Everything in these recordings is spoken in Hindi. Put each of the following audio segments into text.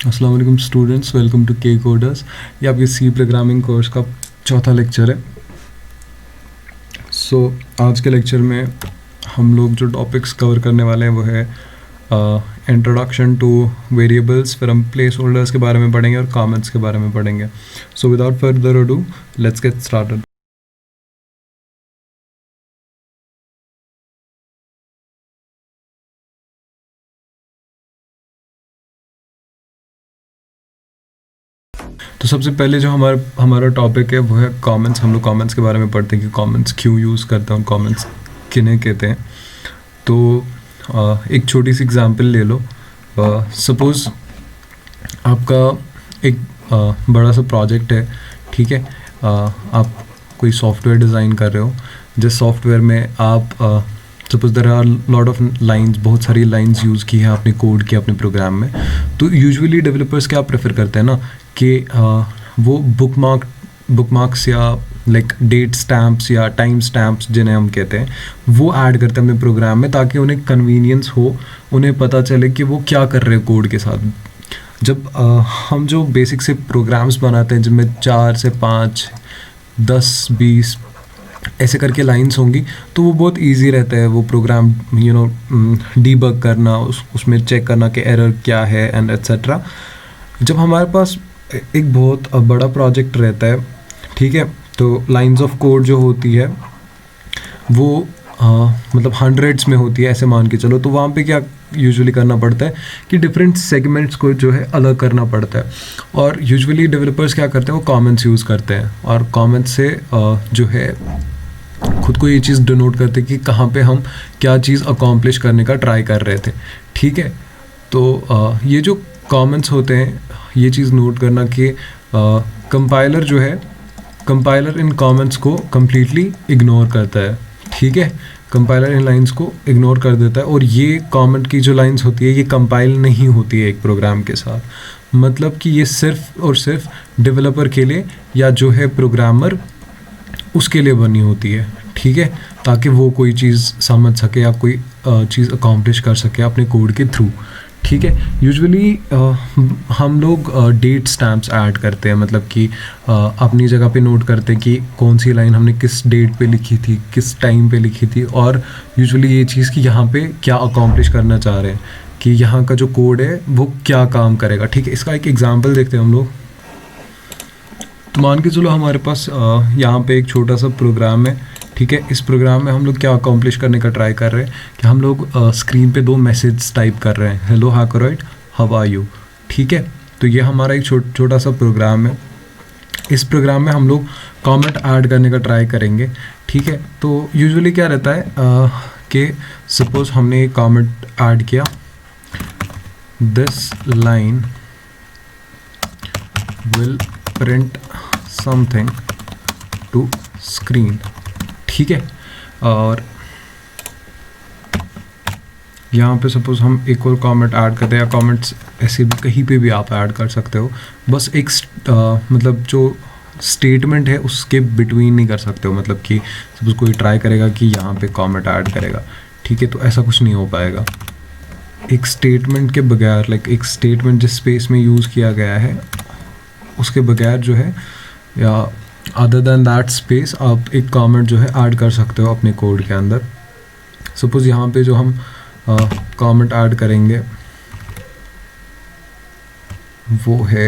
अस्सलाम वालेकुम स्टूडेंट्स, वेलकम टू के कोडर्स। ये आपके सी प्रोग्रामिंग कोर्स का चौथा लेक्चर है। आज के लेक्चर में हम लोग जो टॉपिक्स कवर करने वाले हैं वो है इंट्रोडक्शन टू वेरिएबल्स, फिर हम प्लेस होल्डर्स के बारे में पढ़ेंगे और कमेंट्स के बारे में पढ़ेंगे। So without further ado let's get started. तो सबसे पहले जो हमारा टॉपिक है वो है कमेंट्स। हम लोग कमेंट्स के बारे में पढ़ते हैं कि कमेंट्स क्यों यूज़ करते हैं और कमेंट्स किन्हें कहते हैं। तो एक छोटी सी एग्जांपल ले लो। सपोज़ आपका एक बड़ा सा प्रोजेक्ट है, ठीक है। आप कोई सॉफ्टवेयर डिज़ाइन कर रहे हो, जिस सॉफ्टवेयर में आप suppose there are lot of lines, बहुत सारी लाइंस यूज़ की है आपने कोड किया अपने प्रोग्राम में। तो यूजुअली डेवलपर्स क्या प्रेफर करते हैं ना कि वो बुकमार्क्स या लाइक डेट स्टैम्प्स या टाइम स्टैम्प्स जिन्हें हम कहते हैं वो ऐड करते हैं अपने प्रोग्राम में, ताकि उन्हें कन्वीनियंस हो, उन्हें पता चले कि वो क्या कर रहे हैं कोड के साथ। जब हम जो बेसिक से प्रोग्राम्स बनाते हैं जिनमें 4 से 5, 10, 20 ऐसे करके लाइंस होंगी, तो वो बहुत इजी रहता है वो प्रोग्राम डीबग करना, उसमें चेक करना कि एरर क्या है एंड एट्सेट्रा। जब हमारे पास एक बहुत बड़ा प्रोजेक्ट रहता है, ठीक है, तो लाइंस ऑफ कोड जो होती है वो मतलब हंड्रेड्स में होती है, ऐसे मान के चलो। तो वहाँ पे क्या यूजुअली करना पड़ता है कि डिफरेंट सेगमेंट्स को जो है अलग करना पड़ता है। और यूजुअली डेवलपर्स क्या करते हैं, वो कमेंट्स यूज़ करते हैं, और कमेंट्स से जो है खुद को ये चीज़ डिनोट करते हैं कि कहाँ पे हम क्या चीज़ अकॉम्प्लिश करने का ट्राई कर रहे थे, ठीक है। तो ये जो कमेंट्स होते हैं, ये चीज़ नोट करना कि कंपाइलर जो है, कंपाइलर इन कमेंट्स को कम्प्लीटली इग्नोर करता है, ठीक है। कंपाइलर इन लाइंस को इग्नोर कर देता है, और ये कमेंट की जो लाइंस होती है ये कंपाइल नहीं होती है एक प्रोग्राम के साथ। मतलब कि ये सिर्फ और सिर्फ डेवलपर के लिए या जो है प्रोग्रामर उसके लिए बनी होती है, ठीक है, ताकि वो कोई चीज़ समझ सके या कोई चीज़ अकॉम्प्लिश कर सके अपने कोड के थ्रू, ठीक है। यूजुअली हम लोग डेट स्टैम्प्स ऐड करते हैं, मतलब कि अपनी जगह पे नोट करते हैं कि कौन सी लाइन हमने किस डेट पे लिखी थी, किस टाइम पे लिखी थी, और यूजुअली ये चीज़ कि यहाँ पे क्या अकॉम्प्लिश करना चाह रहे हैं, कि यहाँ का जो कोड है वो क्या काम करेगा, ठीक है। इसका एक एग्जांपल देखते हैं हम लोग। तो मान के चलो हमारे पास यहाँ पे एक छोटा सा प्रोग्राम है, ठीक है। इस प्रोग्राम में हम लोग क्या अकॉम्प्लिश करने का ट्राई कर रहे हैं कि हम लोग स्क्रीन पे 2 मैसेज टाइप कर रहे हैं, हेलो हैकरॉइड, हाउ आर यू, ठीक है। तो ये हमारा एक छोटा सा प्रोग्राम है। इस प्रोग्राम में हम लोग कमेंट ऐड करने का ट्राई करेंगे, ठीक है। तो यूजुअली क्या रहता है कि सपोज हमने एक कमेंट ऐड किया, this line will print something to screen, ठीक है। और यहाँ पे सपोज हम एक और कमेंट ऐड करते हैं, या कमेंट्स ऐसे भी कहीं पे भी आप ऐड कर सकते हो, बस एक मतलब जो स्टेटमेंट है उसके बिटवीन नहीं कर सकते हो। मतलब कि सपोज कोई ट्राई करेगा कि यहाँ पे कमेंट ऐड करेगा, ठीक है, तो ऐसा कुछ नहीं हो पाएगा। एक स्टेटमेंट के बगैर, लाइक एक स्टेटमेंट जिस स्पेस में यूज़ किया गया है उसके बगैर जो है, या अदर दैन दैट स्पेस, आप एक कमेंट जो है ऐड कर सकते हो अपने कोड के अंदर। सपोज यहाँ पे जो हम कमेंट ऐड करेंगे वो है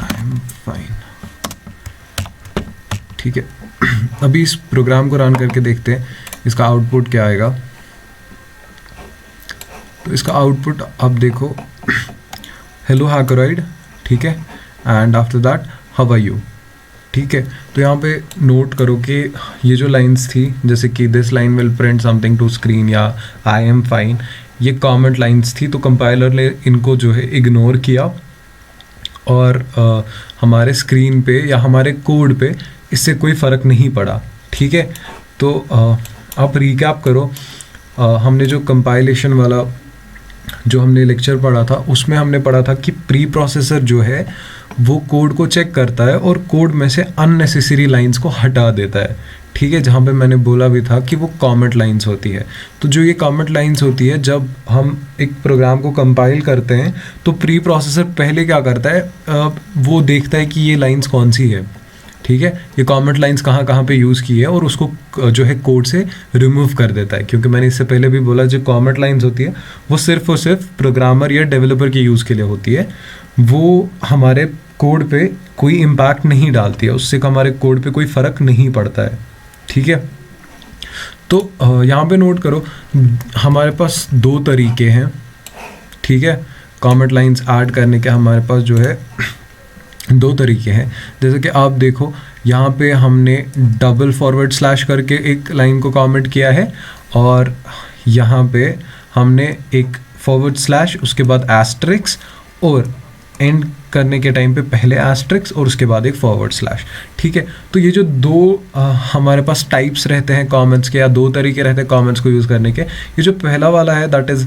आई एम फाइन, ठीक है। अभी इस प्रोग्राम को रन करके देखते हैं इसका आउटपुट क्या आएगा। तो इसका आउटपुट आप देखो, हेलो हैकरॉइड, ठीक है, and after that how are you, ठीक है। तो यहाँ पे नोट करो कि ये जो लाइंस थी, जैसे कि this line will print something to screen या आई एम फाइन, ये कमेंट लाइंस थी। तो कंपाइलर ने इनको जो है इग्नोर किया, और हमारे स्क्रीन पे या हमारे कोड पे इससे कोई फ़र्क नहीं पड़ा, ठीक है। तो आप रिकैप करो, हमने जो कंपाइलेशन वाला जो हमने लेक्चर पढ़ा था उसमें हमने पढ़ा था कि प्री प्रोसेसर जो है वो कोड को चेक करता है और कोड में से अननेसेसरी लाइंस को हटा देता है, ठीक है, जहाँ पे मैंने बोला भी था कि वो कमेंट लाइंस होती है। तो जो ये कमेंट लाइंस होती है, जब हम एक प्रोग्राम को कंपाइल करते हैं तो प्री प्रोसेसर पहले क्या करता है, वो देखता है कि ये लाइंस कौन सी है, ठीक है, ये कमेंट लाइंस कहाँ कहाँ पे यूज़ की है, और उसको जो है कोड से रिमूव कर देता है। क्योंकि मैंने इससे पहले भी बोला, जो कमेंट लाइंस होती है वो सिर्फ और सिर्फ प्रोग्रामर या डेवलपर के यूज़ के लिए होती है, वो हमारे कोड पे कोई इम्पैक्ट नहीं डालती है, उससे हमारे कोड पे कोई फ़र्क नहीं पड़ता है, ठीक है। तो यहाँ पे नोट करो, हमारे पास दो तरीके हैं, ठीक है, कमेंट लाइंस ऐड करने के हमारे पास जो है दो तरीके हैं। जैसे कि आप देखो, यहाँ पे हमने डबल फॉरवर्ड स्लैश करके एक लाइन को कमेंट किया है, और यहाँ पे हमने एक फॉरवर्ड स्लैश, उसके बाद एस्ट्रिक्स, और एंड करने के टाइम पे पहले एस्ट्रिक्स और उसके बाद एक फॉरवर्ड स्लैश, ठीक है। तो ये जो दो हमारे पास टाइप्स रहते हैं कमेंट्स के, या दो तरीके रहते हैं कमेंट्स को यूज़ करने के। ये जो पहला वाला है, that is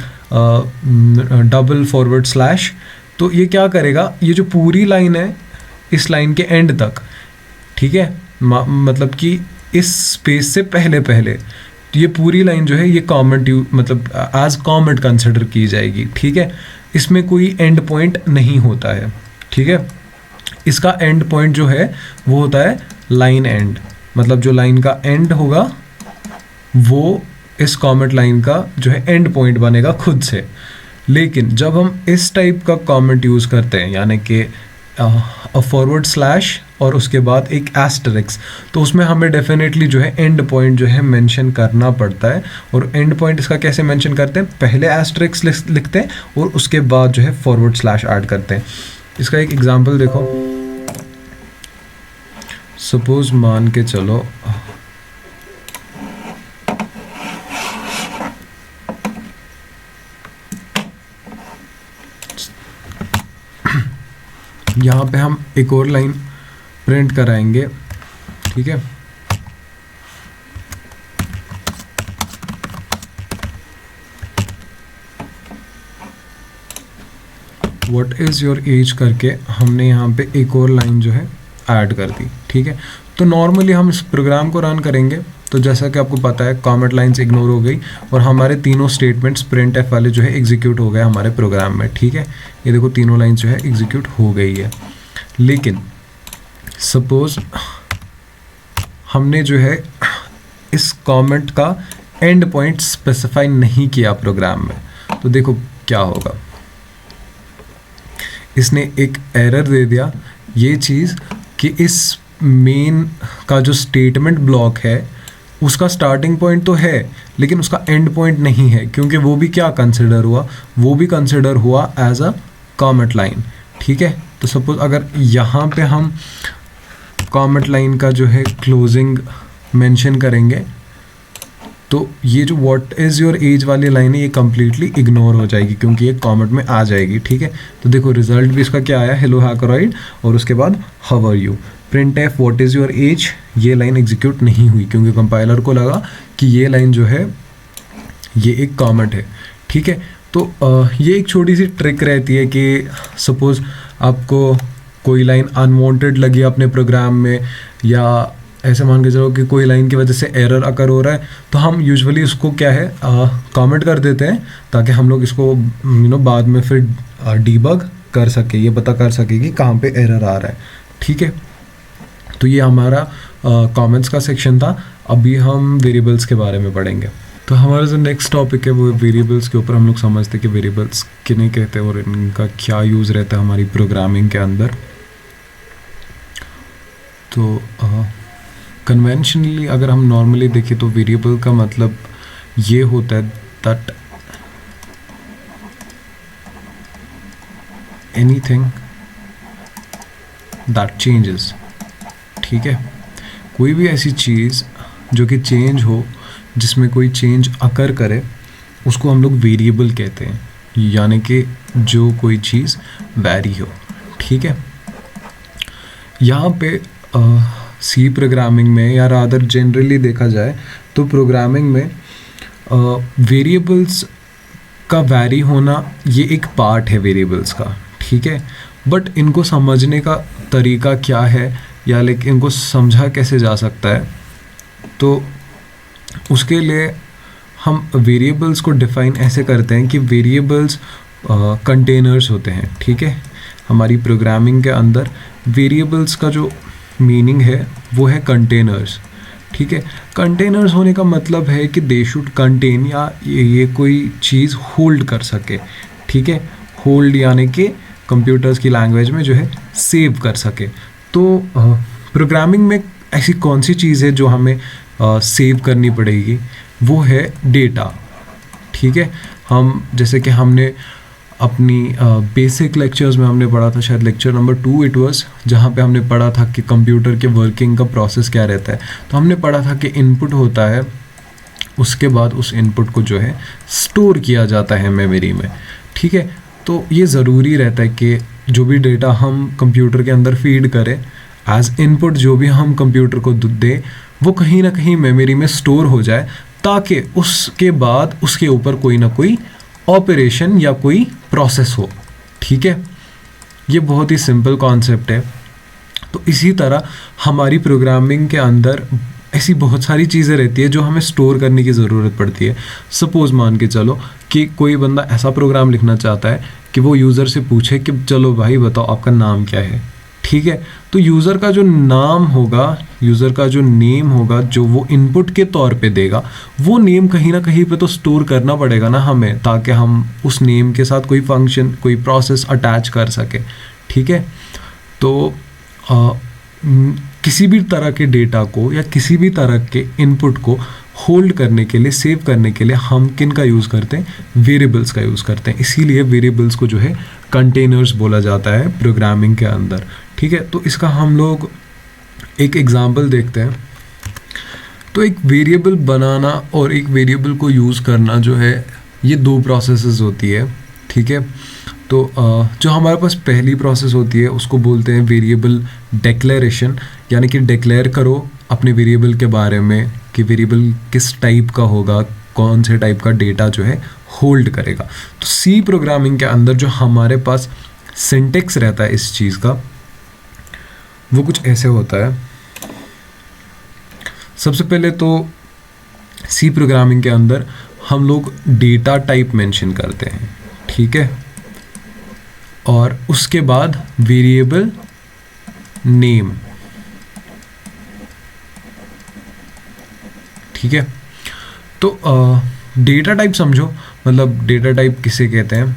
double forward slash. तो ये क्या करेगा, ये जो पूरी लाइन है इस लाइन के एंड तक, ठीक है, मतलब कि इस स्पेस से पहले पहले ये पूरी लाइन जो है ये कमेंट मतलब एज कमेंट कंसिडर की जाएगी, ठीक है। इसमें कोई एंड पॉइंट नहीं होता है, ठीक है। इसका एंड पॉइंट जो है वो होता है लाइन एंड, मतलब जो लाइन का एंड होगा वो इस कमेंट लाइन का जो है एंड पॉइंट बनेगा खुद से। लेकिन जब हम इस टाइप का कमेंट यूज़ करते हैं, यानी कि फॉरवर्ड स्लैश और उसके बाद एक एस्टरिक्स, तो उसमें हमें डेफिनेटली जो है एंड पॉइंट जो है मेंशन करना पड़ता है। और एंड पॉइंट इसका कैसे मेंशन करते हैं, पहले एस्टरिक्स लिखते हैं और उसके बाद जो है फॉरवर्ड स्लैश ऐड करते हैं। इसका एक एग्जांपल देखो, सपोज मान के चलो यहाँ पे हम एक और लाइन प्रिंट कराएंगे, ठीक है। व्हाट इज़ योर एज करके हमने यहाँ पे एक और लाइन जो है ऐड कर दी, ठीक है। तो नॉर्मली हम इस प्रोग्राम को रन करेंगे तो जैसा कि आपको पता है कमेंट लाइंस इग्नोर हो गई और हमारे तीनों स्टेटमेंट्स प्रिंट एफ वाले जो है एग्जीक्यूट हो गए हमारे प्रोग्राम में, ठीक है। ये देखो तीनों लाइंस जो है एग्जीक्यूट हो गई है। लेकिन सपोज हमने जो है इस कमेंट का एंड पॉइंट स्पेसिफाई नहीं किया प्रोग्राम में, तो देखो क्या होगा। इसने एक एरर दे दिया ये चीज़ कि इस मेन का जो स्टेटमेंट ब्लॉक है उसका स्टार्टिंग पॉइंट तो है लेकिन उसका एंड पॉइंट नहीं है, क्योंकि वो भी क्या कंसिडर हुआ, वो भी कंसिडर हुआ एज अ कमेंट लाइन, ठीक है। तो सपोज अगर यहाँ पे हम कमेंट लाइन का जो है क्लोजिंग मेंशन करेंगे तो ये जो व्हाट इज़ योर एज वाली लाइन है ये कम्प्लीटली इग्नोर हो जाएगी क्योंकि ये कमेंट में आ जाएगी, ठीक है। तो देखो रिजल्ट भी इसका क्या आया, हेलो हैकरॉइड, और उसके बाद how are you. Print f what is your age, ये लाइन एग्जीक्यूट नहीं हुई क्योंकि कंपाइलर को लगा कि ये लाइन जो है ये एक कमेंट है, ठीक है। तो ये एक छोटी सी ट्रिक रहती है कि सपोज़ आपको कोई लाइन अनवांटेड लगी अपने प्रोग्राम में, या ऐसे मान के चलो कि कोई लाइन की वजह से एरर अकर हो रहा है, तो हम यूजुअली उसको क्या है कमेंट कर देते हैं ताकि हम लोग इसको बाद में फिर डीबग कर सके, ये पता कर सके कि कहाँ पे एरर आ रहा है, ठीक है। तो ये हमारा कमेंट्स का सेक्शन था। अभी हम वेरिएबल्स के बारे में पढ़ेंगे। तो हमारा जो नेक्स्ट टॉपिक है वो वेरिएबल्स के ऊपर। हम लोग समझते हैं कि वेरिएबल्स किन्हें कहते हैं और इनका क्या यूज़ रहता है हमारी प्रोग्रामिंग के अंदर। तो कन्वेंशनली अगर हम नॉर्मली देखें तो वेरिएबल का मतलब ये होता है दैट एनीथिंग दैट चेंजेस, ठीक है। कोई भी ऐसी चीज़ जो कि चेंज हो, जिसमें कोई चेंज अकर करे, उसको हम लोग वेरिएबल कहते हैं, यानी कि जो कोई चीज़ वैरी हो, ठीक है। यहाँ पे सी प्रोग्रामिंग में या रादर जनरली देखा जाए तो प्रोग्रामिंग में वेरिएबल्स का वैरी होना ये एक पार्ट है वेरिएबल्स का, ठीक है। बट इनको समझने का तरीका क्या है या लाइक इनको समझा कैसे जा सकता है, तो उसके लिए हम वेरिएबल्स को डिफ़ाइन ऐसे करते हैं कि वेरिएबल्स कंटेनर्स होते हैं, ठीक है। हमारी प्रोग्रामिंग के अंदर वेरिएबल्स का जो मीनिंग है वो है कंटेनर्स, ठीक है। कंटेनर्स होने का मतलब है कि दे शुड कंटेन, या ये कोई चीज़ होल्ड कर सके, ठीक है। होल्ड यानी कि कंप्यूटर्स की लैंग्वेज में जो है सेव कर सके। तो प्रोग्रामिंग में ऐसी कौन सी चीज़ है जो हमें सेव करनी पड़ेगी, वो है डेटा, ठीक है। हम जैसे कि हमने अपनी बेसिक लेक्चर्स में हमने पढ़ा था, शायद लेक्चर नंबर 2 इट वाज, जहाँ पे हमने पढ़ा था कि कंप्यूटर के वर्किंग का प्रोसेस क्या रहता है। तो हमने पढ़ा था कि इनपुट होता है, उसके बाद उस इनपुट को जो है स्टोर किया जाता है मेमोरी में, ठीक है। तो ये ज़रूरी रहता है कि जो भी डेटा हम कंप्यूटर के अंदर फीड करें एज इनपुट, जो भी हम कंप्यूटर को दें वो कहीं ना कहीं मेमोरी में स्टोर हो जाए, ताकि उसके बाद उसके ऊपर कोई ना कोई ऑपरेशन या कोई प्रोसेस हो, ठीक है। ये बहुत ही सिंपल कॉन्सेप्ट है। तो इसी तरह हमारी प्रोग्रामिंग के अंदर ऐसी बहुत सारी चीज़ें रहती है जो हमें स्टोर करने की ज़रूरत पड़ती है। सपोज़ मान के चलो कि कोई बंदा ऐसा प्रोग्राम लिखना चाहता है कि वो यूज़र से पूछे कि चलो भाई बताओ आपका नाम क्या है, ठीक है। तो यूज़र का जो नाम होगा, यूज़र का जो नेम होगा, जो वो इनपुट के तौर पे देगा, वो नेम कहीं ना कहीं पे तो स्टोर करना पड़ेगा ना हमें, ताकि हम उस नेम के साथ कोई फंक्शन, कोई प्रोसेस अटैच कर सके, ठीक है। तो किसी भी तरह के डेटा को या किसी भी तरह के इनपुट को होल्ड करने के लिए, सेव करने के लिए हम किन का यूज़ करते हैं, वेरिएबल्स का यूज़ करते हैं। इसीलिए वेरिएबल्स को जो है कंटेनर्स बोला जाता है प्रोग्रामिंग के अंदर, ठीक है। तो इसका हम लोग एक एग्जांपल देखते हैं। तो एक वेरिएबल बनाना और एक वेरिएबल को यूज़ करना जो है, ये दो प्रोसेसेस होती है, ठीक है। तो जो हमारे पास पहली प्रोसेस होती है उसको बोलते हैं वेरिएबल डिक्लेरेशन, यानी कि डिक्लेयर करो अपने वेरिएबल के बारे में कि वेरिएबल किस टाइप का होगा, कौन से टाइप का डेटा जो है होल्ड करेगा। तो सी प्रोग्रामिंग के अंदर जो हमारे पास सिंटेक्स रहता है इस चीज़ का, वो कुछ ऐसे होता है। सबसे पहले तो सी प्रोग्रामिंग के अंदर हम लोग डेटा टाइप मेंशन करते हैं, ठीक है, और उसके बाद वेरिएबल नेम, ठीक है। तो डेटा टाइप समझो, मतलब डेटा टाइप किसे कहते हैं,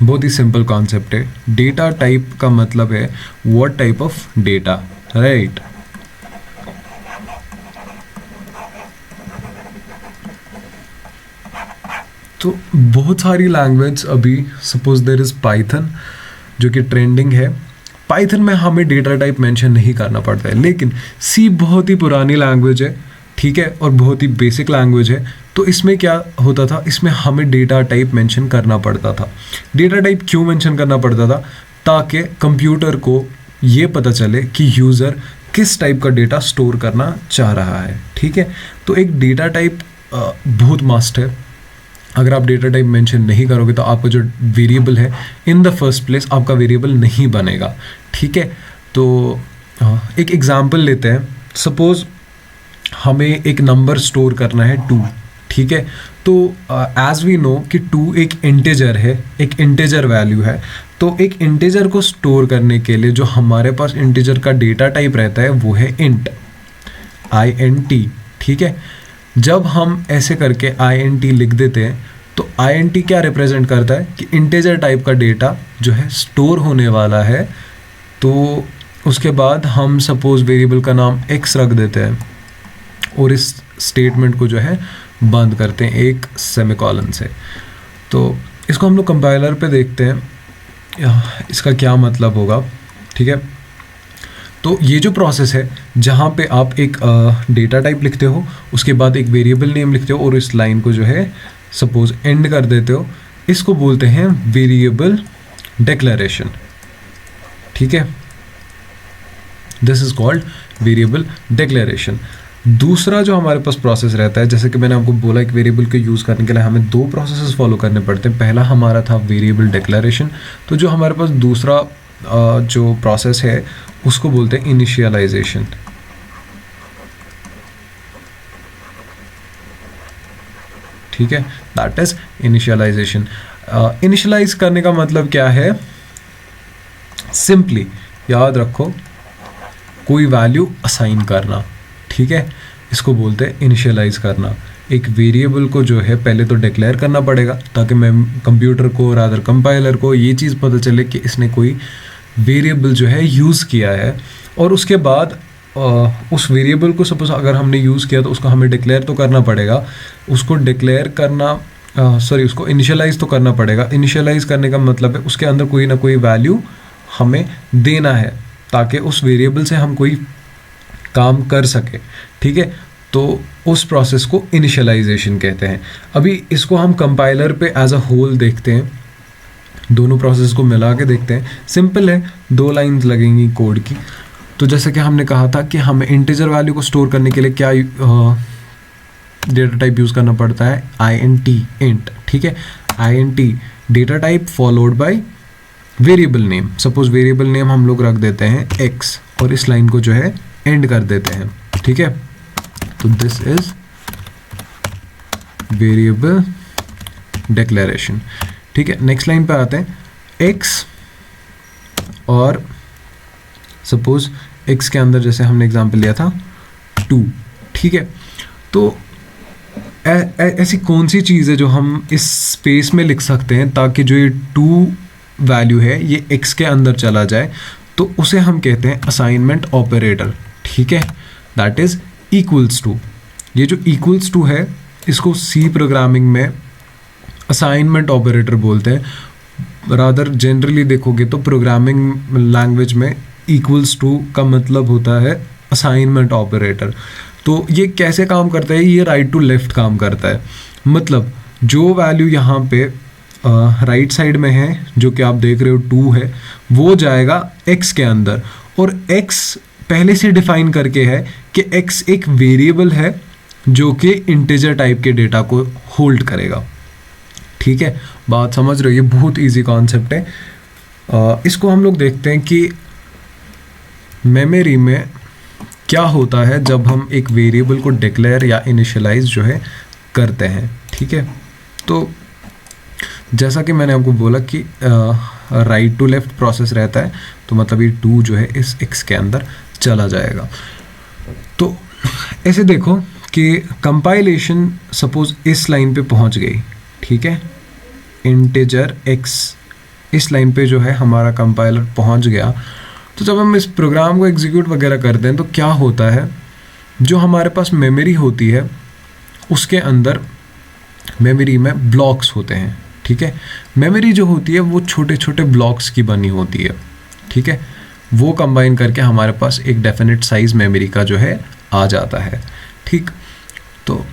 बहुत ही सिंपल कॉन्सेप्ट है। डेटा टाइप का मतलब है what type of data, right. तो बहुत सारी लैंग्वेज अभी, सपोज देयर इज़ पाइथन जो कि ट्रेंडिंग है। पाइथन में हमें डेटा टाइप मेंशन नहीं करना पड़ता है, लेकिन सी बहुत ही पुरानी लैंग्वेज है, ठीक है, और बहुत ही बेसिक लैंग्वेज है। तो इसमें क्या होता था, इसमें हमें डेटा टाइप मेंशन करना पड़ता था। डेटा टाइप क्यों मेंशन करना पड़ता था, ताकि कंप्यूटर को ये पता चले कि यूज़र किस टाइप का डेटा स्टोर करना चाह रहा है, ठीक है। तो एक डेटा टाइप बहुत मस्ट है। अगर आप डेटा टाइप मेंशन नहीं करोगे तो आपका जो वेरिएबल है इन द फर्स्ट प्लेस आपका वेरिएबल नहीं बनेगा, ठीक है। तो एक एग्जांपल लेते हैं। सपोज़ हमें एक नंबर स्टोर करना है 2, ठीक है। तो एज वी नो कि 2 एक इंटीजर है, एक इंटीजर वैल्यू है। तो एक इंटीजर को स्टोर करने के लिए जो हमारे पास इंटीजर का डेटा टाइप रहता है वो है इंट, INT, ठीक है। जब हम ऐसे करके INT लिख देते हैं तो INT क्या रिप्रेजेंट करता है कि इंटीजर टाइप का डेटा जो है स्टोर होने वाला है। तो उसके बाद हम सपोज वेरिएबल का नाम x रख देते हैं और इस स्टेटमेंट को जो है बंद करते हैं एक सेमीकोलन से। तो इसको हम लोग कंपाइलर पे देखते हैं इसका क्या मतलब होगा, ठीक है। तो ये जो प्रोसेस है जहाँ पे आप एक डेटा टाइप लिखते हो, उसके बाद एक वेरिएबल नेम लिखते हो और इस लाइन को जो है सपोज एंड कर देते हो, इसको बोलते हैं वेरिएबल डिक्लेरेशन, ठीक है। This is called variable declaration. दूसरा जो हमारे पास प्रोसेस रहता है, जैसे कि मैंने आपको बोला, एक वेरिएबल को यूज़ करने के लिए हमें 2 प्रोसेसेस फॉलो करने पड़ते हैं। पहला हमारा था वेरिएबल डिक्लेरेशन। तो जो हमारे पास दूसरा जो प्रोसेस है उसको बोलते हैं इनिशियलाइजेशन, ठीक है, दैट इज इनिशियलाइजेशन। इनिशियलाइज करने का मतलब क्या है, सिंपली याद रखो, कोई वैल्यू असाइन करना, ठीक है, इसको बोलते हैं इनिशियलाइज करना। एक वेरिएबल को जो है पहले तो डिक्लेयर करना पड़ेगा ताकि मैं कंप्यूटर को रादर कंपाइलर को ये चीज़ पता चले कि इसने कोई वेरिएबल जो है यूज़ किया है, और उसके बाद उस वेरिएबल को सपोज अगर हमने यूज़ किया तो उसको हमें डिक्लेयर तो करना पड़ेगा, उसको डिक्लेयर करना उसको इनिशियलाइज तो करना पड़ेगा। इनिशियलाइज करने का मतलब है उसके अंदर कोई ना कोई वैल्यू हमें देना है ताकि उस वेरिएबल से हम कोई काम कर सके, ठीक है, तो उस प्रोसेस को इनिशियलाइजेशन कहते हैं। अभी इसको हम कंपाइलर पे एज अ होल देखते हैं, दोनों प्रोसेस को मिला के देखते हैं। सिंपल है, 2 लाइंस लगेंगी कोड की। तो जैसे कि हमने कहा था कि हमें इंटीजर वैल्यू को स्टोर करने के लिए क्या डेटा टाइप यूज़ करना पड़ता है, इंट, ठीक है, int data type followed by variable name. Suppose variable name हम लोग रख देते हैं x और इस लाइन को जो है एंड कर देते हैं, ठीक है, तो दिस इज वेरिएबल डिक्लेरेशन, ठीक है। नेक्स्ट लाइन पे आते हैं x, और सपोज x के अंदर जैसे हमने एग्जांपल लिया था 2, ठीक है, तो ऐसी कौन सी चीज़ है जो हम इस स्पेस में लिख सकते हैं ताकि जो ये 2 वैल्यू है ये x के अंदर चला जाए, तो उसे हम कहते हैं असाइनमेंट ऑपरेटर, ठीक है, दैट इज इक्वल्स टू। ये जो इक्वल्स टू है इसको सी प्रोग्रामिंग में असाइनमेंट ऑपरेटर बोलते हैं। रादर जनरली देखोगे तो प्रोग्रामिंग लैंग्वेज में इक्वल्स टू का मतलब होता है असाइनमेंट ऑपरेटर। तो ये कैसे काम करता है, ये राइट टू लेफ्ट काम करता है। मतलब जो वैल्यू यहाँ पे राइट साइड में है जो कि आप देख रहे हो 2 है, वो जाएगा x के अंदर, और x पहले से डिफाइन करके है कि x एक वेरिएबल है जो कि इंटीजर टाइप के डेटा को होल्ड करेगा, ठीक है, बात समझ रहे हो, ये बहुत इजी कॉन्सेप्ट है। इसको हम लोग देखते हैं कि मेमोरी में क्या होता है जब हम एक वेरिएबल को डिक्लेयर या इनिशियलाइज जो है करते हैं, ठीक है। तो जैसा कि मैंने आपको बोला कि राइट टू लेफ्ट प्रोसेस रहता है, तो मतलब ये 2 जो है इस x के अंदर चला जाएगा। तो ऐसे देखो कि कंपाइलेशन सपोज इस लाइन पे पहुंच गई, ठीक है, इंटीजर x इस लाइन पे जो है हमारा कंपाइलर पहुंच गया। तो जब हम इस प्रोग्राम को एग्जीक्यूट वगैरह करते हैं तो क्या होता है, जो हमारे पास मेमोरी होती है उसके अंदर मेमोरी में ब्लॉक्स होते हैं, ठीक है। मेमोरी जो होती है वो छोटे छोटे ब्लॉक्स की बनी होती है, ठीक है, वो कंबाइन करके हमारे पास एक डेफिनेट साइज मेमोरी का जो है आ जाता है, ठीक। तो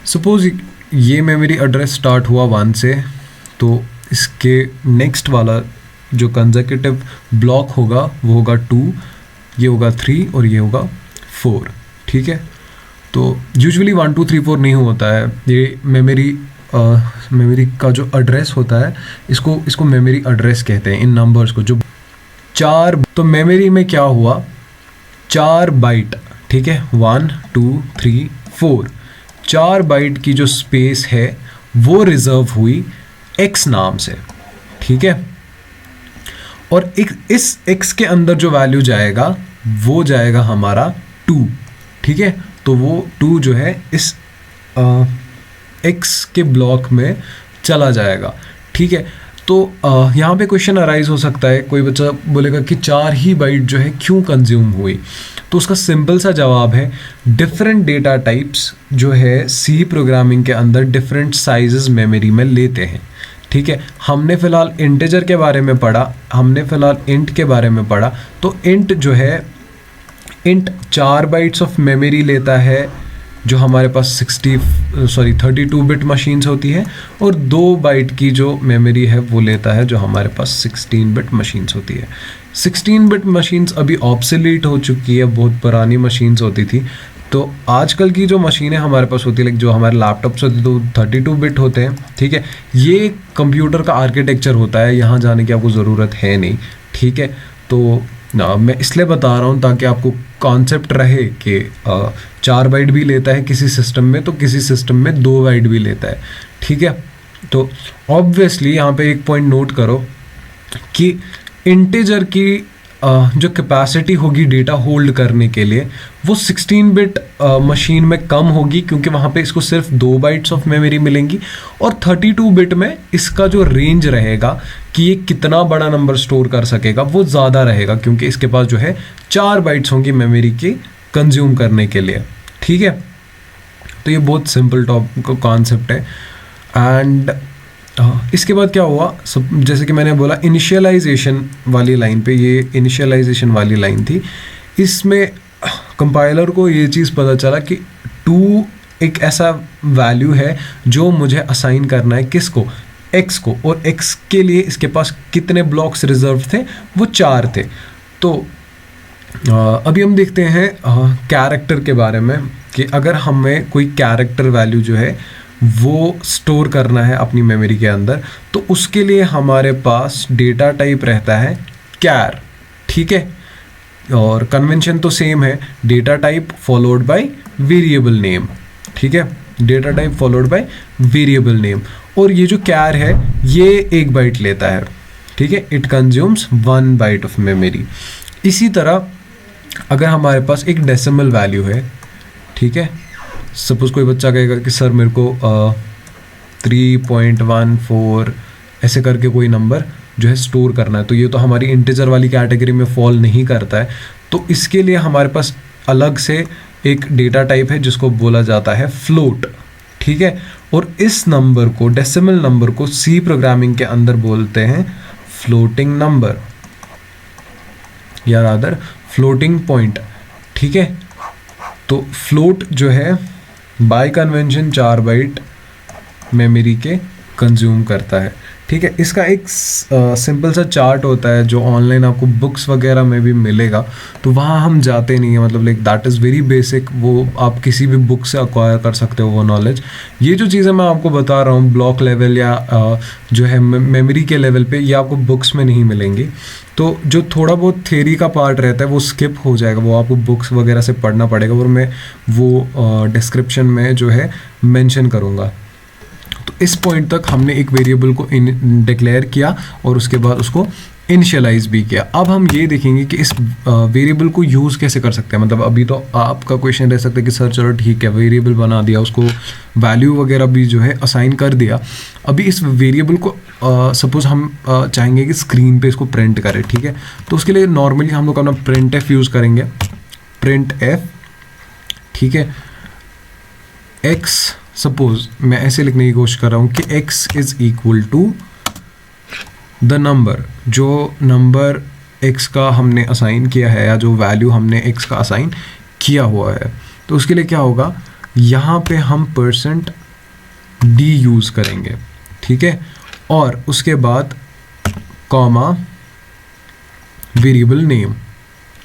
सपोज ये मेमोरी एड्रेस स्टार्ट हुआ 1 से, तो इसके नेक्स्ट वाला जो कंसेक्यूटिव ब्लॉक होगा वो होगा 2, ये होगा 3 और ये होगा 4, ठीक है। तो यूजुअली 1 2 3 4 नहीं होता है, ये मेमोरी का जो एड्रेस होता है इसको मेमोरी एड्रेस कहते हैं इन नंबर्स को, जो 4। तो मेमोरी में क्या हुआ, 4 बाइट, ठीक है, 1 2 3 4, 4 बाइट की जो स्पेस है वो रिजर्व हुई x नाम से, ठीक है। और इस x के अंदर जो वैल्यू जाएगा वो जाएगा हमारा 2, ठीक है। तो वो 2 जो है इस x के ब्लॉक में चला जाएगा, ठीक है। तो यहाँ पे क्वेश्चन अराइज हो सकता है, कोई बच्चा बोलेगा कि 4 ही बाइट जो है क्यों कंज्यूम हुई, तो उसका सिंपल सा जवाब है डिफरेंट डेटा टाइप्स जो है सी प्रोग्रामिंग के अंदर डिफरेंट साइजेस मेमोरी में लेते हैं, ठीक है। हमने फ़िलहाल इंटीजर के बारे में पढ़ा, हमने फ़िलहाल इंट के बारे में पढ़ा। तो इंट जो है, इंट 4 बाइट्स ऑफ मेमोरी लेता है जो हमारे पास 32 बिट मशीन्स होती है, और 2 बाइट की जो मेमोरी है वो लेता है जो हमारे पास 16 बिट मशीन्स होती है। 16 बिट मशीन्स अभी ऑब्सोलीट हो चुकी है, बहुत पुरानी मशीन्स होती थी। तो आजकल की जो मशीनें हमारे पास होती है, लाइक जो हमारे लैपटॉप्स होते हैं, तो 32 बिट होते हैं, ठीक है। ये कंप्यूटर का आर्किटेक्चर होता है, यहाँ जाने की आपको ज़रूरत है नहीं, ठीक है। तो मैं इसलिए बता रहा हूँ ताकि आपको कॉन्सेप्ट रहे कि 4 बाइट भी लेता है किसी सिस्टम में तो किसी सिस्टम में 2 बाइट भी लेता है, ठीक है। तो ऑब्वियसली यहाँ पे एक पॉइंट नोट करो कि इंटीजर की जो कैपेसिटी होगी डेटा होल्ड करने के लिए वो 16 बिट मशीन में कम होगी, क्योंकि वहाँ पे इसको सिर्फ 2 बाइट्स ऑफ मेमोरी मिलेंगी, और 32 बिट में इसका जो रेंज रहेगा कि ये कितना बड़ा नंबर स्टोर कर सकेगा वो ज़्यादा रहेगा, क्योंकि इसके पास जो है 4 बाइट्स होंगी मेमोरी की कंज्यूम करने के लिए, ठीक है। तो ये बहुत सिंपल कॉन्सेप्ट है। एंड इसके बाद क्या हुआ, सब जैसे कि मैंने बोला इनिशियलाइजेशन वाली लाइन पे, ये इनिशियलाइजेशन वाली लाइन थी, इसमें कंपाइलर को ये चीज़ पता चला कि 2 एक ऐसा वैल्यू है जो मुझे असाइन करना है, किसको, x को, और x के लिए इसके पास कितने ब्लॉक्स रिजर्व थे, वो 4 थे। तो अभी हम देखते हैं कैरेक्टर के बारे में कि अगर हमें कोई कैरेक्टर वैल्यू जो है वो स्टोर करना है अपनी मेमोरी के अंदर, तो उसके लिए हमारे पास डेटा टाइप रहता है कैर, ठीक है। और कन्वेंशन तो सेम है, data type followed by variable name, ठीक है, data type followed by variable name. और ये जो कैर है ये 1 बाइट लेता है, ठीक है, it consumes 1 byte of memory. इसी तरह अगर हमारे पास एक डेसिमल वैल्यू है, ठीक है, सपोज कोई बच्चा कहेगा कि सर मेरे को 3.14 ऐसे करके कोई नंबर जो है स्टोर करना है, तो ये तो हमारी इंटीजर वाली कैटेगरी में फॉल नहीं करता है। तो इसके लिए हमारे पास अलग से एक डेटा टाइप है जिसको बोला जाता है फ्लोट, ठीक है। और इस नंबर को, डेसिमल नंबर को, सी प्रोग्रामिंग के अंदर बोलते हैं फ्लोटिंग नंबर या रादर फ्लोटिंग पॉइंट, ठीक है। तो फ्लोट जो है बाय कन्वेंशन 4 बाइट मेमोरी के कंज्यूम करता है, ठीक है। इसका एक सिंपल सा चार्ट होता है जो ऑनलाइन आपको बुक्स वगैरह में भी मिलेगा, तो वहाँ हम जाते नहीं है, मतलब like that is very basic, वो आप किसी भी बुक से अक्वायर कर सकते हो वो नॉलेज। ये जो चीज़ें मैं आपको बता रहा हूँ ब्लॉक लेवल या जो है मेमोरी के लेवल पे, ये आपको बुक्स में नहीं मिलेंगी। तो जो थोड़ा बहुत थ्योरी का पार्ट रहता है वो स्किप हो जाएगा, वो आपको बुक्स वगैरह से पढ़ना पड़ेगा, और मैं वो डिस्क्रिप्शन में जो है मेंशन करूँगा। तो इस पॉइंट तक हमने एक वेरिएबल को डिक्लेयर किया और उसके बाद उसको इनिशियलाइज भी किया। अब हम ये देखेंगे कि इस वेरिएबल को यूज़ कैसे कर सकते हैं। मतलब अभी तो आपका क्वेश्चन रह सकता है कि सर चलो ठीक है वेरिएबल बना दिया, उसको वैल्यू वगैरह भी जो है असाइन कर दिया, अभी इस वेरिएबल को सपोज हम चाहेंगे कि स्क्रीन पे इसको प्रिंट करें, ठीक है। तो उसके लिए नॉर्मली हम लोग अपना प्रिंट एफ यूज़ करेंगे, प्रिंट एफ, ठीक है। एक्स, सपोज मैं ऐसे लिखने की कोशिश कर रहा हूँ कि x is equal to the number, जो नंबर x का हमने असाइन किया है या जो वैल्यू हमने x का असाइन किया हुआ है। तो उसके लिए क्या होगा, यहाँ पे हम %d यूज़ करेंगे, ठीक है, और उसके बाद कॉमा वेरिएबल नेम,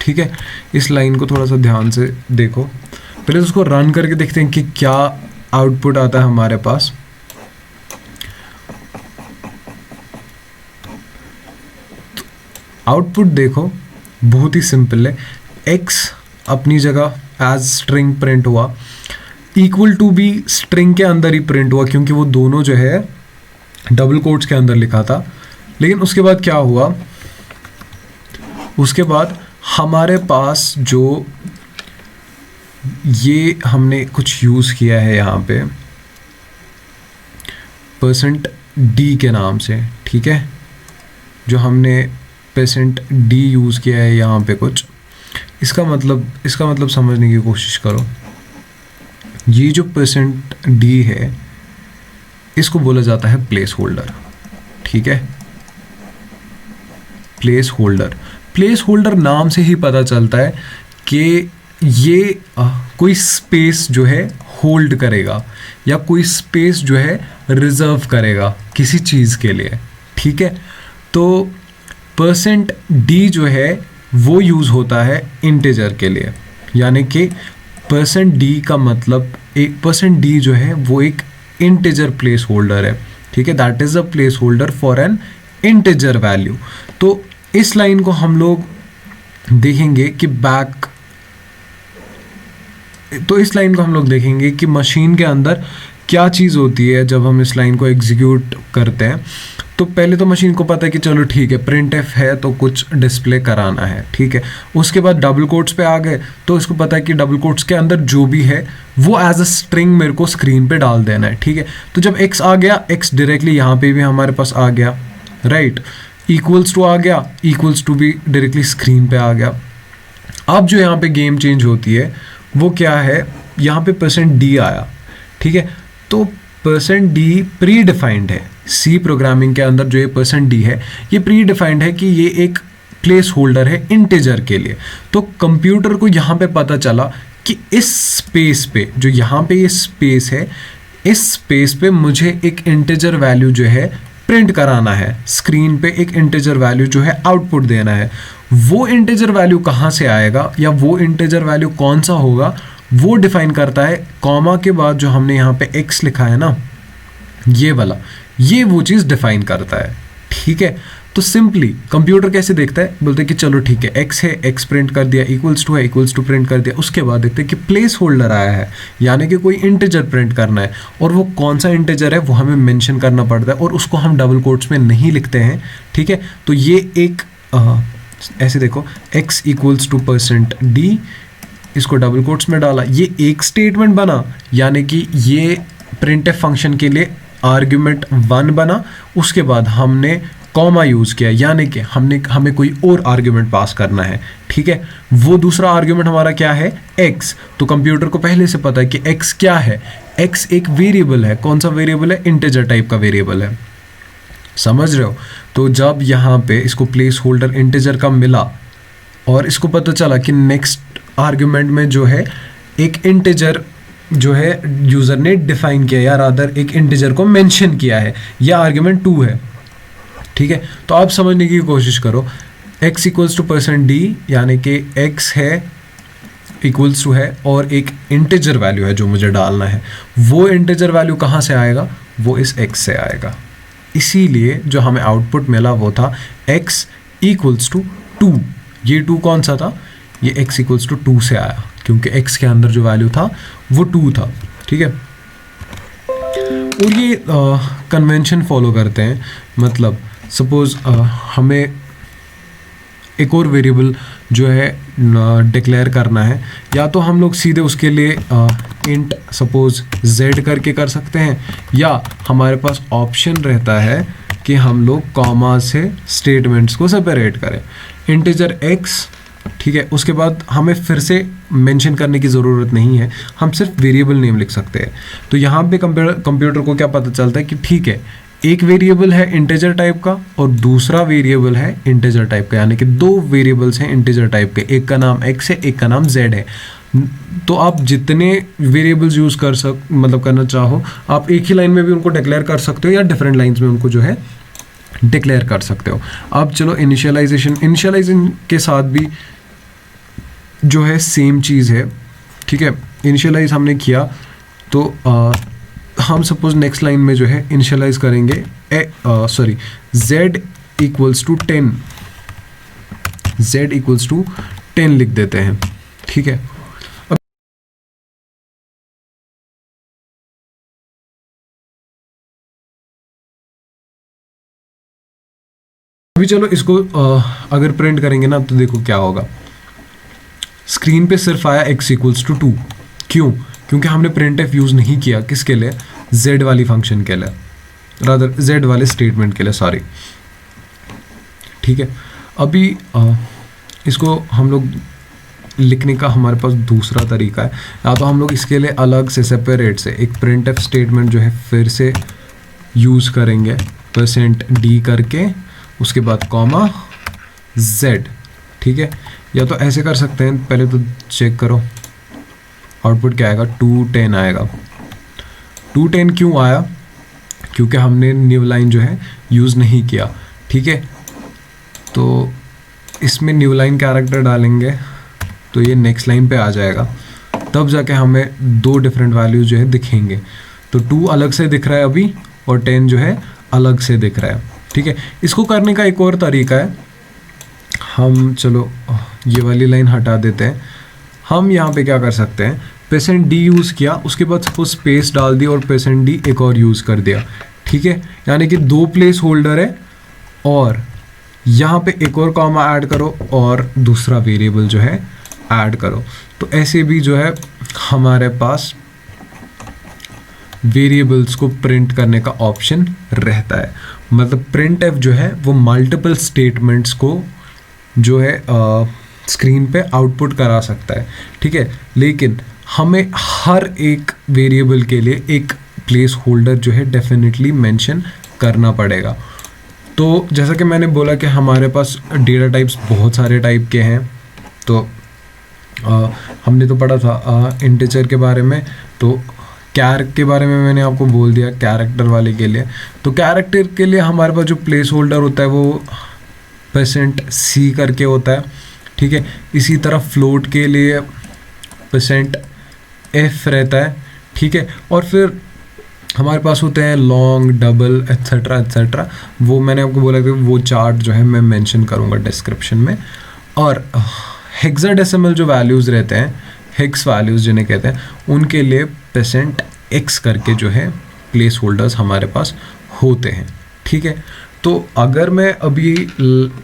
ठीक है। इस लाइन को थोड़ा सा ध्यान से देखो, पहले तो उसको रन करके देखते हैं कि क्या आउटपुट आता है हमारे पास। आउटपुट देखो बहुत ही सिंपल है, x अपनी जगह एज स्ट्रिंग प्रिंट हुआ, इक्वल टू भी स्ट्रिंग के अंदर ही प्रिंट हुआ क्योंकि वो दोनों जो है डबल कोट्स के अंदर लिखा था। लेकिन उसके बाद क्या हुआ, उसके बाद हमारे पास जो ये हमने कुछ यूज़ किया है यहाँ पे %d के नाम से, ठीक है, जो हमने %d यूज़ किया है यहाँ पे कुछ, इसका मतलब समझने की कोशिश करो। ये जो %d है इसको बोला जाता है प्लेस होल्डर, ठीक है। प्लेस होल्डर नाम से ही पता चलता है कि ये कोई स्पेस जो है होल्ड करेगा या कोई स्पेस जो है रिजर्व करेगा किसी चीज़ के लिए, ठीक है। तो %d जो है वो यूज़ होता है इंटीजर के लिए, यानी कि %d का मतलब एक %d जो है वो एक इंटीजर प्लेस होल्डर है, ठीक है, that is a place holder for an integer value. तो इस लाइन को हम लोग देखेंगे कि बैक, तो इस लाइन को हम लोग देखेंगे कि मशीन के अंदर क्या चीज़ होती है जब हम इस लाइन को एग्जीक्यूट करते हैं। तो पहले तो मशीन को पता है कि चलो ठीक है प्रिंट एफ है तो कुछ डिस्प्ले कराना है, ठीक है। उसके बाद डबल कोट्स पे आ गए तो इसको पता है कि डबल कोट्स के अंदर जो भी है वो एज अ स्ट्रिंग मेरे को स्क्रीन पे डाल देना है, ठीक है। तो जब एक्स आ गया, एक्स डायरेक्टली यहाँ पे भी हमारे पास आ गया, राइट। इक्वल्स टू आ गया, इक्वल्स टू भी डायरेक्टली स्क्रीन पे आ गया। अब जो यहाँ पे गेम चेंज होती है वो क्या है, यहाँ पे %d आया, ठीक है। तो %d प्री डिफाइंड है, सी प्रोग्रामिंग के अंदर जो ये %d है ये प्री डिफाइंड है कि ये एक प्लेस होल्डर है इंटीजर के लिए। तो कंप्यूटर को यहाँ पे पता चला कि इस स्पेस पे, जो यहाँ पे ये स्पेस है, इस स्पेस पे मुझे एक इंटीजर वैल्यू जो है प्रिंट कराना है, स्क्रीन पे एक इंटीजर वैल्यू जो है आउटपुट देना है। वो इंटीजर वैल्यू कहाँ से आएगा या वो इंटीजर वैल्यू कौन सा होगा वो डिफाइन करता है कॉमा के बाद जो हमने यहाँ पे x लिखा है ना, ये वाला, ये वो चीज़ डिफाइन करता है, ठीक है। तो सिंपली कंप्यूटर कैसे देखता है, बोलते हैं कि चलो ठीक है x है, x प्रिंट कर दिया, इक्वल्स टू है, इक्वल्स टू प्रिंट कर दिया। उसके बाद देखते हैं कि प्लेस होल्डर आया है, यानी कि कोई इंटीजर प्रिंट करना है, और वो कौन सा इंटीजर है वो हमें मेंशन करना पड़ता है, और उसको हम डबल कोट्स में नहीं लिखते हैं, ठीक है। तो ये एक ऐसे देखो x इक्वल्स टू %d, इसको डबल कोट्स में डाला, ये एक स्टेटमेंट बना, यानी कि ये प्रिंटफ फंक्शन के लिए आर्ग्यूमेंट 1 बना। उसके बाद हमने कॉमा यूज़ किया, यानी कि हमें कोई और आर्ग्यूमेंट पास करना है, ठीक है। वो दूसरा आर्ग्यूमेंट हमारा क्या है, x। तो कंप्यूटर को पहले से पता है कि x क्या है, x एक वेरिएबल है। कौन सा वेरिएबल है, इंटीजर टाइप का वेरिएबल है, समझ रहे हो। तो जब यहाँ पे इसको प्लेस होल्डर इंटीजर का मिला और इसको पता चला कि नेक्स्ट आर्ग्यूमेंट में जो है एक इंटीजर जो है यूज़र ने डिफाइन किया, या रादर एक इंटीजर को मेंशन किया है, यह आर्ग्यूमेंट 2 है, ठीक है। तो आप समझने की कोशिश करो, x इक्वल्स टू %d, यानी कि x है इक्वल्स टू है और एक इंटीजर वैल्यू है जो मुझे डालना है। वो इंटीजर वैल्यू कहाँ से आएगा, वो इस x से आएगा। इसीलिए जो हमें आउटपुट मिला वो था x इक्वल्स टू 2। ये 2 कौन सा था, ये x इक्वल्स टू 2 से आया, क्योंकि x के अंदर जो वैल्यू था वो 2 था, ठीक है। और ये कन्वेंशन फॉलो करते हैं, मतलब सपोज हमें एक और वेरिएबल जो है डिक्लेयर करना है, या तो हम लोग सीधे उसके लिए इंट सपोज z करके कर सकते हैं, या हमारे पास ऑप्शन रहता है कि हम लोग कॉमा से स्टेटमेंट्स को सेपरेट करें। इंटीजर x, ठीक है, उसके बाद हमें फिर से मेंशन करने की ज़रूरत नहीं है, हम सिर्फ वेरिएबल नेम लिख सकते हैं। तो यहाँ पे कंप्यूटर को क्या पता चलता है कि ठीक है, एक वेरिएबल है इंटीजर टाइप का और दूसरा वेरिएबल है इंटीजर टाइप का, यानी कि 2 वेरिएबल्स हैं इंटीजर टाइप के, एक का नाम x है, एक का नाम z है। तो आप जितने वेरिएबल्स यूज़ करना चाहो, आप एक ही लाइन में भी उनको डिक्लेयर कर सकते हो या डिफरेंट लाइन्स में उनको जो है डिक्लेयर कर सकते हो। अब चलो इनिशियलाइजेशन के साथ भी जो है सेम चीज़ है, ठीक है। इनिशियलाइज हमने किया तो हम सपोज नेक्स्ट लाइन में जो है इनिशियलाइज करेंगे z equals to 10, z equals to 10 लिख देते हैं, ठीक है। अभी चलो इसको अगर प्रिंट करेंगे ना तो देखो क्या होगा, स्क्रीन पे सिर्फ आया x इक्वल्स टू 2। क्यों, क्योंकि हमने printf यूज़ नहीं किया, किसके लिए, z वाली फंक्शन के लिए, रादर z वाले स्टेटमेंट के लिए, सॉरी, ठीक है। अभी इसको हम लोग लिखने का हमारे पास दूसरा तरीका है, या तो हम लोग इसके लिए अलग से सेपरेट से एक printf स्टेटमेंट जो है फिर से यूज़ करेंगे, %d करके, उसके बाद कॉमा z, ठीक है। या तो ऐसे कर सकते हैं, पहले तो चेक करो आउटपुट क्या आएगा, 210 आएगा। 210 क्यों आया, क्योंकि हमने न्यू लाइन जो है यूज़ नहीं किया, ठीक है। तो इसमें न्यू लाइन कैरेक्टर डालेंगे तो ये नेक्स्ट लाइन पे आ जाएगा, तब जाके हमें 2 डिफरेंट वैल्यूज जो है दिखेंगे। तो 2 अलग से दिख रहा है अभी और 10 जो है अलग से दिख रहा है, ठीक है। इसको करने का एक और तरीका है, हम चलो ये वाली लाइन हटा देते हैं। हम यहाँ पे क्या कर सकते हैं, %d यूज़ किया, उसके बाद सपोज स्पेस डाल दी और %d एक और यूज़ कर दिया, ठीक है। यानी कि 2 प्लेस होल्डर है और यहाँ पे एक और कॉमा ऐड करो और दूसरा वेरिएबल जो है ऐड करो। तो ऐसे भी जो है हमारे पास वेरिएबल्स को प्रिंट करने का ऑप्शन रहता है। मतलब प्रिंट एफ जो है वो मल्टीपल स्टेटमेंट्स को जो है स्क्रीन पे आउटपुट करा सकता है, ठीक है। लेकिन हमें हर एक वेरिएबल के लिए एक प्लेस होल्डर जो है डेफिनेटली मेंशन करना पड़ेगा। तो जैसा कि मैंने बोला कि हमारे पास डेटा टाइप्स बहुत सारे टाइप के हैं। तो हमने तो पढ़ा था इंटीजर के बारे में, तो कैर के बारे में मैंने आपको बोल दिया कैरेक्टर वाले के लिए। तो कैरेक्टर के लिए हमारे पास जो प्लेस होल्डर होता है वो %c करके होता है, ठीक है। इसी तरह फ्लोट के लिए %f रहता है, ठीक है। और फिर हमारे पास होते हैं लॉन्ग, डबल, एट्सेट्रा एट्सेट्रा। वो मैंने आपको बोला कि वो चार्ट जो है मैं मेंशन करूँगा डिस्क्रिप्शन में। और हेक्साडेसिमल जो वैल्यूज़ रहते हैं, हेक्स वैल्यूज़ जिन्हें कहते हैं, उनके लिए %x करके जो है प्लेस होल्डर्स हमारे पास होते हैं, ठीक है। तो अगर मैं अभी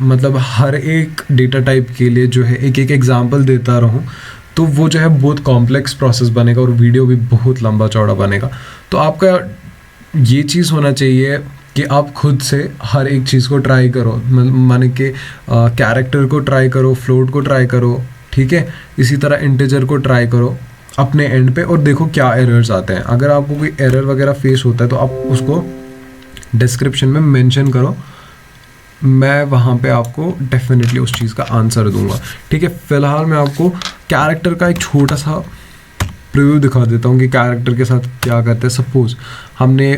मतलब हर एक डेटा टाइप के लिए जो है एक एक एग्जांपल देता रहूं तो वो जो है बहुत कॉम्प्लेक्स प्रोसेस बनेगा और वीडियो भी बहुत लंबा चौड़ा बनेगा। तो आपका ये चीज़ होना चाहिए कि आप खुद से हर एक चीज़ को ट्राई करो, माने कि कैरेक्टर को ट्राई करो, फ्लोट को ट्राई करो, ठीक है। इसी तरह इंटीजर को ट्राई करो अपने एंड पे और देखो क्या एरर्स आते हैं। अगर आपको कोई एरर वगैरह फेस होता है तो आप उसको डिस्क्रिप्शन में मेंशन करो, मैं वहाँ पे आपको डेफिनेटली उस चीज़ का आंसर दूंगा, ठीक है। फिलहाल मैं आपको कैरेक्टर का एक छोटा सा प्रीव्यू दिखा देता हूँ कि कैरेक्टर के साथ क्या करते हैं। सपोज हमने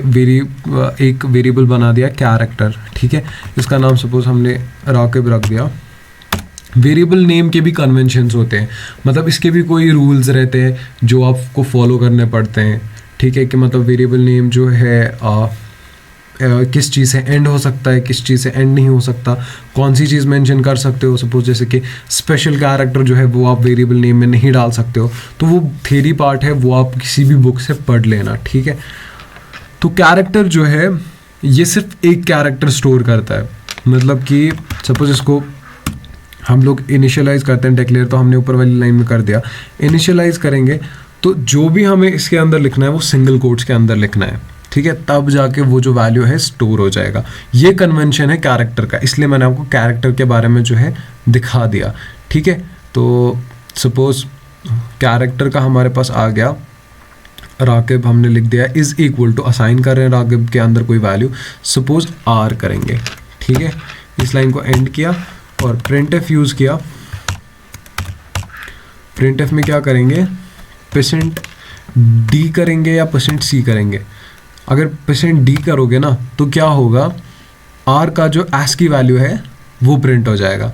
एक वेरिएबल बना दिया कैरेक्टर, ठीक है। इसका नाम सपोज हमने राकिब रख दिया। वेरिएबल नेम के भी कन्वेंशंस होते हैं, मतलब इसके भी कोई रूल्स रहते हैं जो आपको फॉलो करने पड़ते हैं, ठीक है। कि मतलब वेरिएबल नेम जो है किस चीज़ से एंड हो सकता है, किस चीज़ से एंड नहीं हो सकता, कौन सी चीज़ मेंशन कर सकते हो। सपोज जैसे कि स्पेशल कैरेक्टर जो है वो आप वेरिएबल नेम में नहीं डाल सकते हो, तो वो थ्योरी पार्ट है, वो आप किसी भी बुक से पढ़ लेना, ठीक है। तो कैरेक्टर जो है ये सिर्फ एक कैरेक्टर स्टोर करता है। मतलब कि सपोज इसको हम लोग इनिशियलाइज करते हैं, डिक्लेयर तो हमने ऊपर वाली लाइन में कर दिया। इनिशियलाइज करेंगे तो जो भी हमें इसके अंदर लिखना है वो सिंगल कोट्स के अंदर लिखना है, ठीक है। तब जाके वो जो वैल्यू है स्टोर हो जाएगा। ये कन्वेंशन है कैरेक्टर का, इसलिए मैंने आपको कैरेक्टर के बारे में जो है दिखा दिया, ठीक है। तो सपोज कैरेक्टर का हमारे पास आ गया राकिब, हमने लिख दिया इज़ इक्वल टू, असाइन कर रहे हैं राकिब के अंदर कोई वैल्यू, सपोज r करेंगे, ठीक है। इस लाइन को एंड किया और printf यूज़ किया। printf में क्या करेंगे, %d करेंगे या %c करेंगे। अगर %d करोगे ना तो क्या होगा, r का जो एस की वैल्यू है वो प्रिंट हो जाएगा,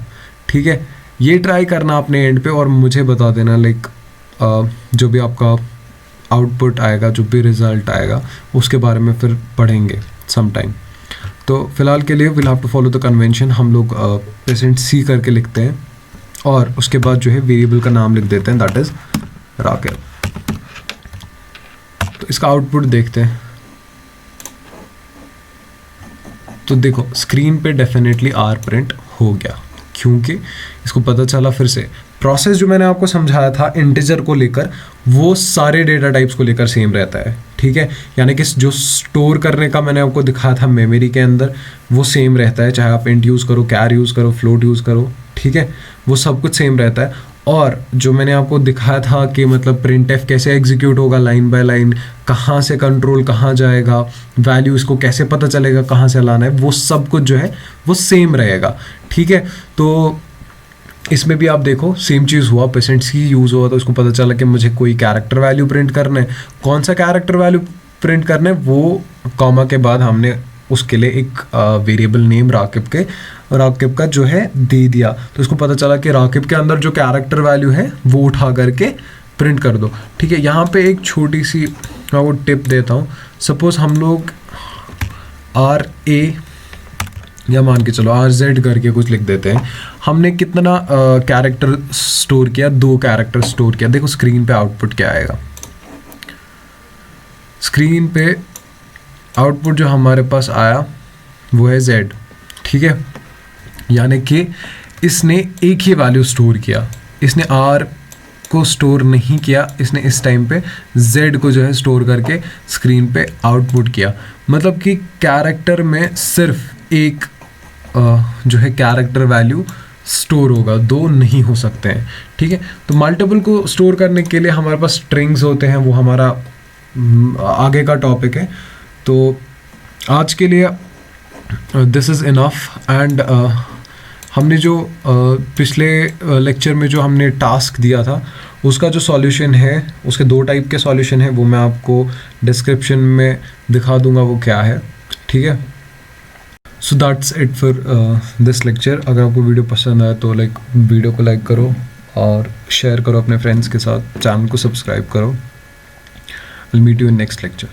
ठीक है। ये ट्राई करना अपने एंड पे और मुझे बता देना, लाइक जो भी आपका आउटपुट आएगा, जो भी रिज़ल्ट आएगा उसके बारे में फिर पढ़ेंगे सम टाइम। तो फिलहाल के लिए will have to follow the convention. हम लोग %c करके लिखते हैं और उसके बाद जो है वेरिएबल का नाम लिख देते हैं, दैट इज़ राकिब। तो इसका आउटपुट देखते हैं। तो देखो स्क्रीन पे डेफिनेटली r प्रिंट हो गया, क्योंकि इसको पता चला। फिर से प्रोसेस जो मैंने आपको समझाया था इंटीजर को लेकर, वो सारे डेटा टाइप्स को लेकर सेम रहता है, ठीक है। यानी कि जो स्टोर करने का मैंने आपको दिखाया था मेमोरी के अंदर, वो सेम रहता है, चाहे आप इंट यूज़ करो, कैर यूज़ करो, फ्लोट यूज़ करो, ठीक है। वो सब कुछ सेम रहता है। और जो मैंने आपको दिखाया था कि मतलब printf कैसे एग्जीक्यूट होगा लाइन बाय लाइन, कहाँ से कंट्रोल कहाँ जाएगा, वैल्यू इसको कैसे पता चलेगा कहाँ से लाना है, वो सब कुछ जो है वो सेम रहेगा, ठीक है। तो इसमें भी आप देखो सेम चीज़ हुआ, %c यूज़ हुआ तो उसको पता चला कि मुझे कोई कैरेक्टर वैल्यू प्रिंट करना है। कौन सा कैरेक्टर वैल्यू प्रिंट करना है, वो कॉमा के बाद हमने उसके लिए एक वेरिएबल नेम राकिब का जो है दे दिया। तो इसको पता चला कि राकिब के अंदर जो कैरेक्टर वैल्यू है वो उठा करके प्रिंट कर दो, ठीक है। यहाँ पे एक छोटी सी मैं वो टिप देता हूँ। सपोज हम लोग RA या मान के चलो RZ करके कुछ लिख देते हैं। हमने कितना कैरेक्टर स्टोर किया, 2 कैरेक्टर स्टोर किया। देखो स्क्रीन पे आउटपुट क्या आएगा। स्क्रीन पे आउटपुट जो हमारे पास आया वो है Z, ठीक है। यानी कि इसने एक ही वैल्यू स्टोर किया, इसने R को स्टोर नहीं किया, इसने इस टाइम पे Z को जो है स्टोर करके स्क्रीन पे आउटपुट किया। मतलब कि कैरेक्टर में सिर्फ एक जो है कैरेक्टर वैल्यू स्टोर होगा, 2 नहीं हो सकते हैं, ठीक है। तो मल्टीपल को स्टोर करने के लिए हमारे पास स्ट्रिंग्स होते हैं, वो हमारा आगे का टॉपिक है। तो आज के लिए दिस इज़ इनफ। एंड हमने जो पिछले लेक्चर में जो हमने टास्क दिया था उसका जो सॉल्यूशन है, उसके 2 टाइप के सॉल्यूशन है, वो मैं आपको डिस्क्रिप्शन में दिखा दूंगा वो क्या है, ठीक है। So that's it for this lecture. अगर आपको वीडियो पसंद आए तो वीडियो को लाइक करो और शेयर करो अपने फ्रेंड्स के साथ, चैनल को सब्सक्राइब करो। I'll meet you in next lecture.